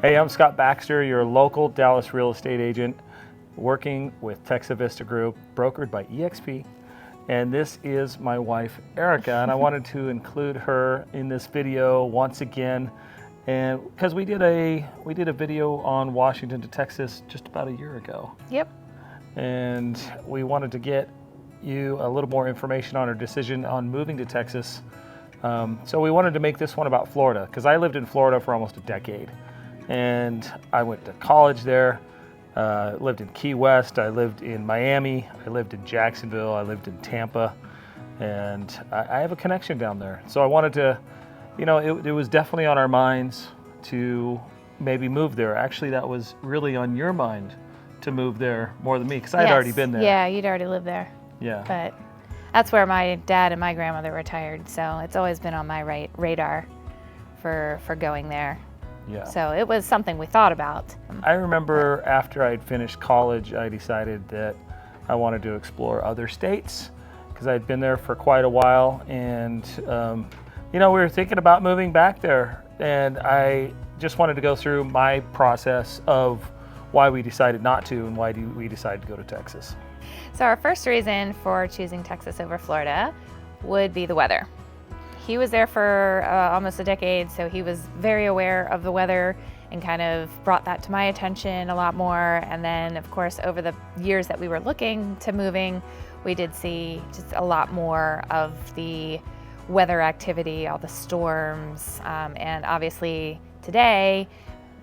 Hey, I'm Scott Baxter, your local Dallas real estate agent working with Texas Vista Group, brokered by EXP. And this is my wife, Erica, and I wanted to include her in this video once again. And because we did a video on Washington to Texas just about a year ago. Yep. And we wanted to get you a little more information on our decision on moving to Texas. So we wanted to make this one about Florida, because I lived in Florida for almost a decade. And I went to college there, lived in Key West, I lived in Miami, I lived in Jacksonville, I lived in Tampa, and I have a connection down there. So I wanted to, it was definitely on our minds to maybe move there. Actually, that was really on your mind to move there more than me, because I had already been there. Yeah, you'd already lived there. Yeah. But that's where my dad and my grandmother retired, so it's always been on my radar for going there. Yeah. So it was something we thought about. I remember after I'd finished college, I decided that I wanted to explore other states because I'd been there for quite a while, and we were thinking about moving back there, and I just wanted to go through my process of why we decided not to and why we decided to go to Texas. So our first reason for choosing Texas over Florida would be the weather. He was there for almost a decade, so he was very aware of the weather and kind of brought that to my attention a lot more. And then, of course, over the years that we were looking to moving, we did see just a lot more of the weather activity, all the storms, and obviously today,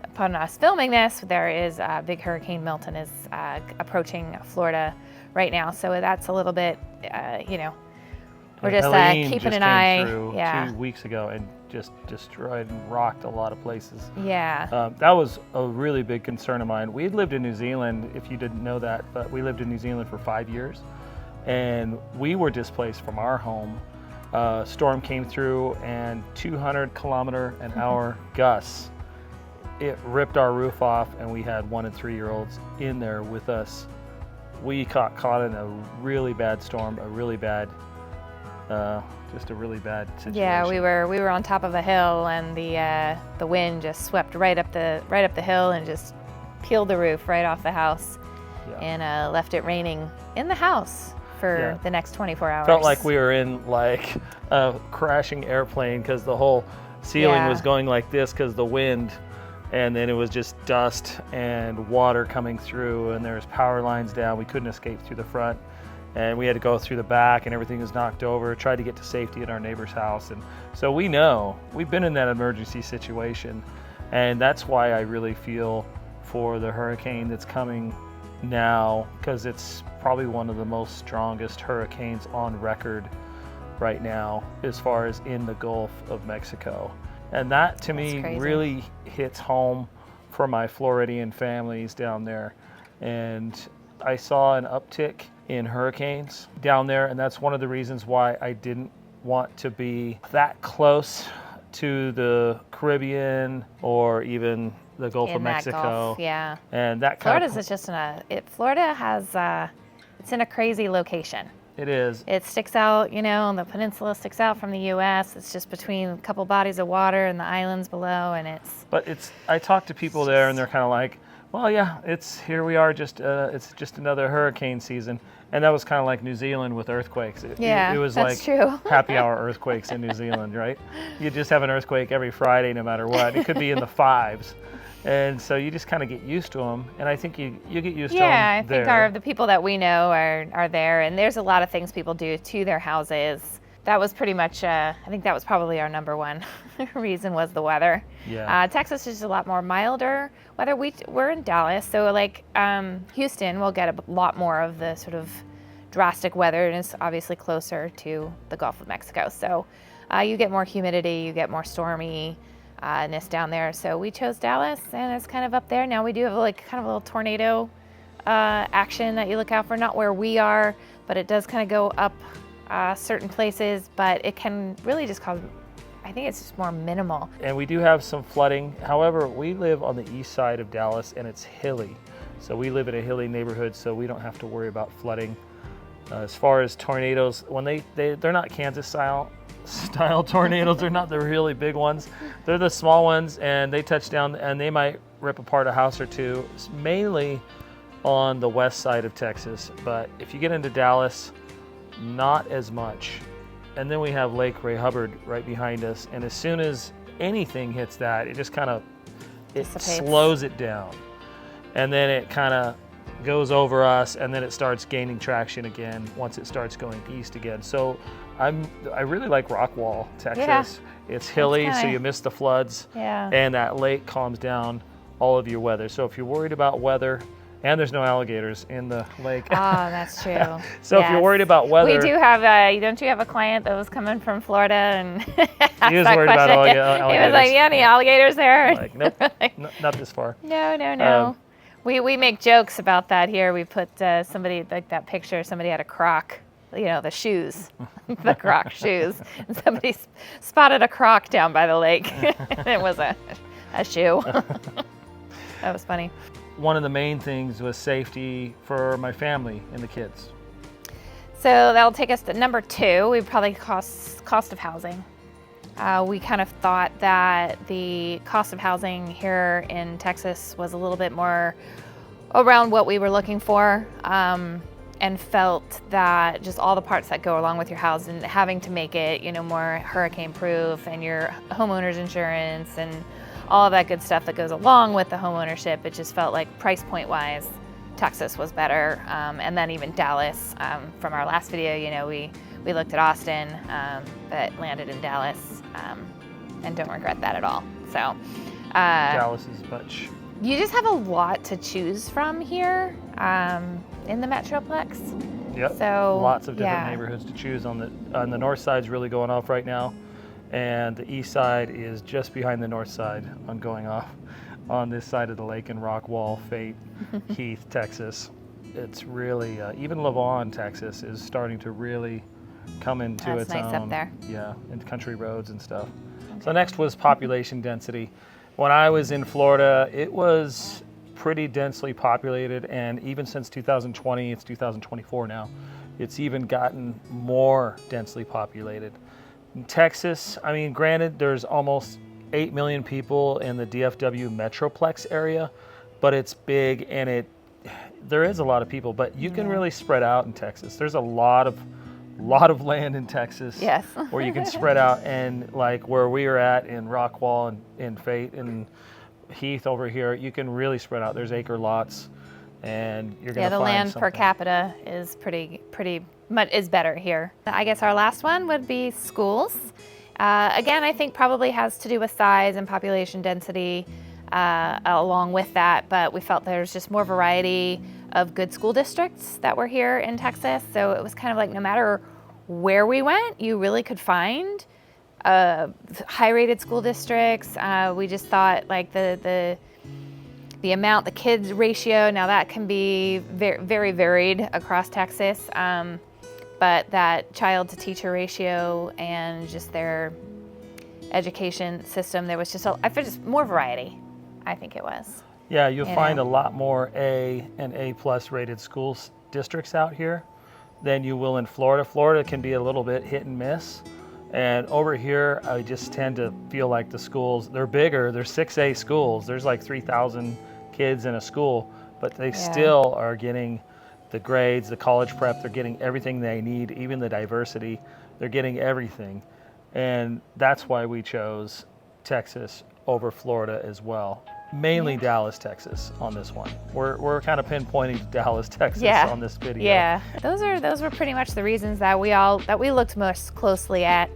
upon us filming this, there is big Hurricane Milton is approaching Florida right now, so that's a little bit, we're just keeping an eye. Yeah. 2 weeks ago and just destroyed and rocked a lot of places. Yeah. That was a really big concern of mine. We had lived in New Zealand, if you didn't know that, but we lived in New Zealand for 5 years, and we were displaced from our home. Storm came through, and 200-kilometer-an-hour gusts. It ripped our roof off, and we had 1 and 3-year-olds in there with us. We caught in a really bad storm, just a really bad situation. Yeah, we were on top of a hill, and the wind just swept right up the hill and just peeled the roof right off the house, and left it raining in the house for the next 24 hours. Felt like we were in like a crashing airplane, because the whole ceiling was going like this because the wind, and then it was just dust and water coming through, and there was power lines down. We couldn't escape through the front, and we had to go through the back, and everything was knocked over. Tried to get to safety at our neighbor's house, and so we've been in that emergency situation, and that's why I really feel for the hurricane that's coming now, because it's probably one of the most strongest hurricanes on record right now as far as in the Gulf of Mexico. And that to me really hits home for my Floridian families down there. And I saw an uptick in hurricanes down there, and that's one of the reasons why I didn't want to be that close to the Caribbean or even the Gulf of Mexico. Gulf, yeah. And that Florida's is just Florida has it's in a crazy location. It is. It sticks out, and the peninsula sticks out from the U.S. It's just between a couple bodies of water and the islands below, and it's. But I talk to people there, and they're kind of like, well, yeah, here we are, it's just another hurricane season. And that was kind of like New Zealand with earthquakes. It was that's like true. happy hour earthquakes in New Zealand, right? You just have an earthquake every Friday, no matter what. It could be in the 5s. And so you just kind of get used to them, and I think you get used to them. Yeah, I think the people that we know are there, and there's a lot of things people do to their houses. That was pretty much, I think that was probably our number one reason was the weather. Yeah. Texas is a lot more milder weather. We're in Dallas, so like Houston will get a lot more of the sort of drastic weather, and it's obviously closer to the Gulf of Mexico. So you get more humidity, you get more stormy. Down there, so we chose Dallas, and it's kind of up there. Now we do have like kind of a little tornado action that you look out for, not where we are, but it does kind of go up certain places, but it can really just cause, I think it's just more minimal. And we do have some flooding. However, we live on the east side of Dallas, and it's hilly, so we live in a hilly neighborhood, so we don't have to worry about flooding. As far as tornadoes, when they're not Kansas style tornadoes, they're not the really big ones. They're the small ones, and they touch down, and they might rip apart a house or two, mainly on the west side of Texas. But if you get into Dallas, not as much. And then we have Lake Ray Hubbard right behind us. And as soon as anything hits that, it just kind of, it slows it down. And then it kind of goes over us, and then it starts gaining traction again once it starts going east again. So I really like Rockwall, Texas. Yeah. It's hilly, so you miss the floods. Yeah. And that lake calms down all of your weather. So if you're worried about weather, and there's no alligators in the lake. Oh, that's true. So if you're worried about weather. We do have don't you have a client that was coming from Florida and he was worried about alligators. He was like, yeah, any alligators there? Like, nope, not this far. No. We make jokes about that here. We put somebody, like that picture, somebody had a Croc, the shoes, the Croc shoes. And somebody spotted a Croc down by the lake. It was a shoe. That was funny. One of the main things was safety for my family and the kids. So that'll take us to number 2. We probably cost of housing. We kind of thought that the cost of housing here in Texas was a little bit more around what we were looking for, and felt that just all the parts that go along with your house and having to make it, more hurricane proof, and your homeowner's insurance and all of that good stuff that goes along with the home ownership, it just felt like price point wise, Texas was better. And then even Dallas, from our last video, we looked at Austin, but landed in Dallas, and don't regret that at all. So Dallas is much. You just have a lot to choose from here in the Metroplex. Yep. So lots of different neighborhoods to choose on the north side's really going off right now. And the east side is just behind the north side on going off on this side of the lake in Rockwall, Fate, Heath, Texas. It's really, even Lavon, Texas is starting to really come into its own. That's nice up there. Yeah, and country roads and stuff. Okay. So next was population density. When I was in Florida, it was pretty densely populated, and even since 2020, it's 2024 now, it's even gotten more densely populated. In Texas, I mean, granted, there's almost 8 million people in the DFW Metroplex area, but it's big, and there is a lot of people, but you can really spread out in Texas. There's a lot of land in Texas. Yes. Where you can spread out, and like where we are at in Rockwall and in Fate and Heath over here, you can really spread out. There's acre lots, and you're going to find the land something. Per capita is pretty much is better here. I guess our last one would be schools. Again, I think probably has to do with size and population density along with that, but we felt there's just more variety of good school districts that were here in Texas. So it was kind of like no matter where we went, you really could find high-rated school districts. We just thought like the amount, the kids ratio, now that can be very, very varied across Texas, but that child to teacher ratio and just their education system, there was just just more variety, I think it was. Yeah, you'll find a lot more A and A+ rated school districts out here than you will in Florida. Florida can be a little bit hit and miss. And over here, I just tend to feel like the schools, they're bigger. They're 6A schools. There's like 3,000 kids in a school, but they still are getting the grades, the college prep. They're getting everything they need, even the diversity. They're getting everything. And that's why we chose Texas over Florida as well. Mainly Dallas, Texas on this one. We're kind of pinpointing to Dallas, Texas on this video. Yeah, those were pretty much the reasons that we looked most closely at,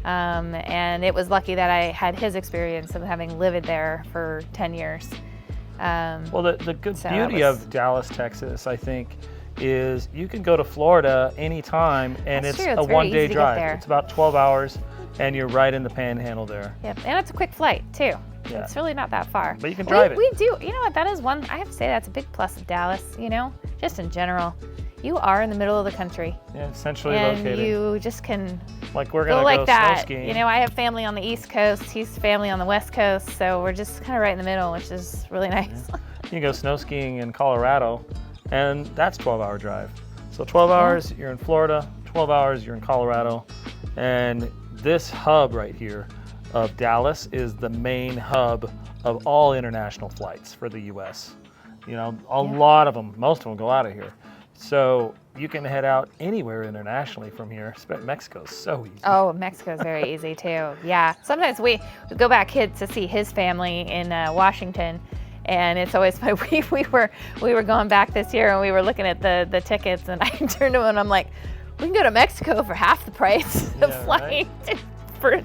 and it was lucky that I had his experience of having lived there for 10 years. Well, the good beauty of Dallas, Texas, I think, is you can go to Florida anytime, and it's a one-day drive. It's about 12 hours, and you're right in the panhandle there. Yep, and it's a quick flight too. Yeah. It's really not that far. But you can drive it. We do. You know what? That is one, I have to say that's a big plus of Dallas, just in general. You are in the middle of the country. Yeah, centrally located. And you just can like we're gonna go that. Snow skiing. I have family on the East Coast. He's family on the West Coast. So we're just kind of right in the middle, which is really nice. Yeah. You can go snow skiing in Colorado, and that's 12-hour drive. So 12 hours, you're in Florida. 12 hours, you're in Colorado. And this hub right here of Dallas is the main hub of all international flights for the U.S. You know, a lot of them, most of them go out of here. So you can head out anywhere internationally from here. Mexico's so easy. Oh, Mexico's very easy too. Yeah. Sometimes we go back to see his family in Washington, and it's always funny. We were going back this year, and we were looking at the tickets, and I turned to him and I'm like, we can go to Mexico for half the price of flying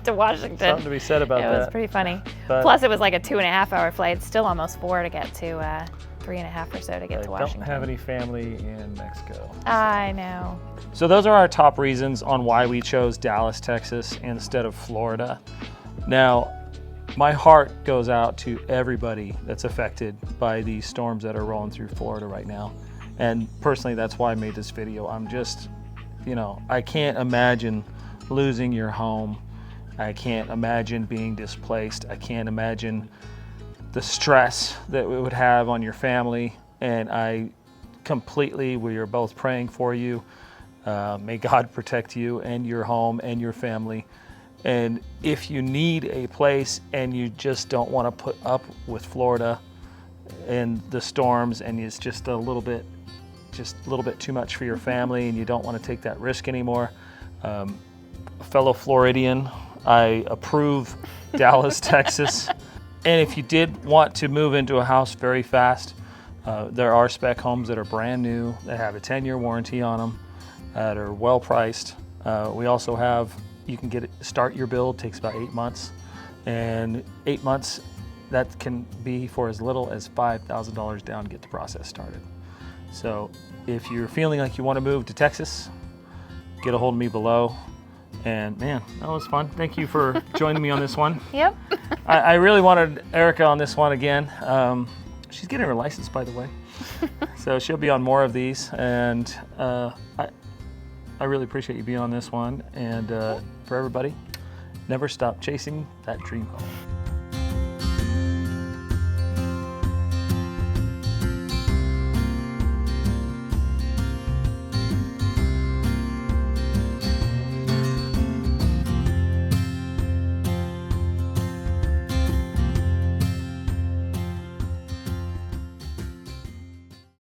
to Washington. Something to be said about that. It was pretty funny. But plus, it was like a 2.5-hour flight. Still almost 4 to get to 3.5 or so to get to Washington. I don't have any family in Mexico. I know. So those are our top reasons on why we chose Dallas, Texas instead of Florida. Now, my heart goes out to everybody that's affected by these storms that are rolling through Florida right now. And personally, that's why I made this video. I'm just, you know, I can't imagine losing your home. I can't imagine being displaced. I can't imagine the stress that it would have on your family. And we are both praying for you. May God protect you and your home and your family. And if you need a place and you just don't want to put up with Florida and the storms, and it's just a little bit too much for your family, and you don't want to take that risk anymore, a fellow Floridian, I approve Dallas, Texas. And if you did want to move into a house very fast, there are spec homes that are brand new, that have a 10-year warranty on them, that are well priced. We also have, you can start your build, takes about 8 months. And 8 months, that can be for as little as $5,000 down to get the process started. So if you're feeling like you want to move to Texas, get a hold of me below. And man, that was fun. Thank you for joining me on this one. Yep. I really wanted Erica on this one again. She's getting her license, by the way. So she'll be on more of these. And I really appreciate you being on this one. And for everybody, never stop chasing that dream home.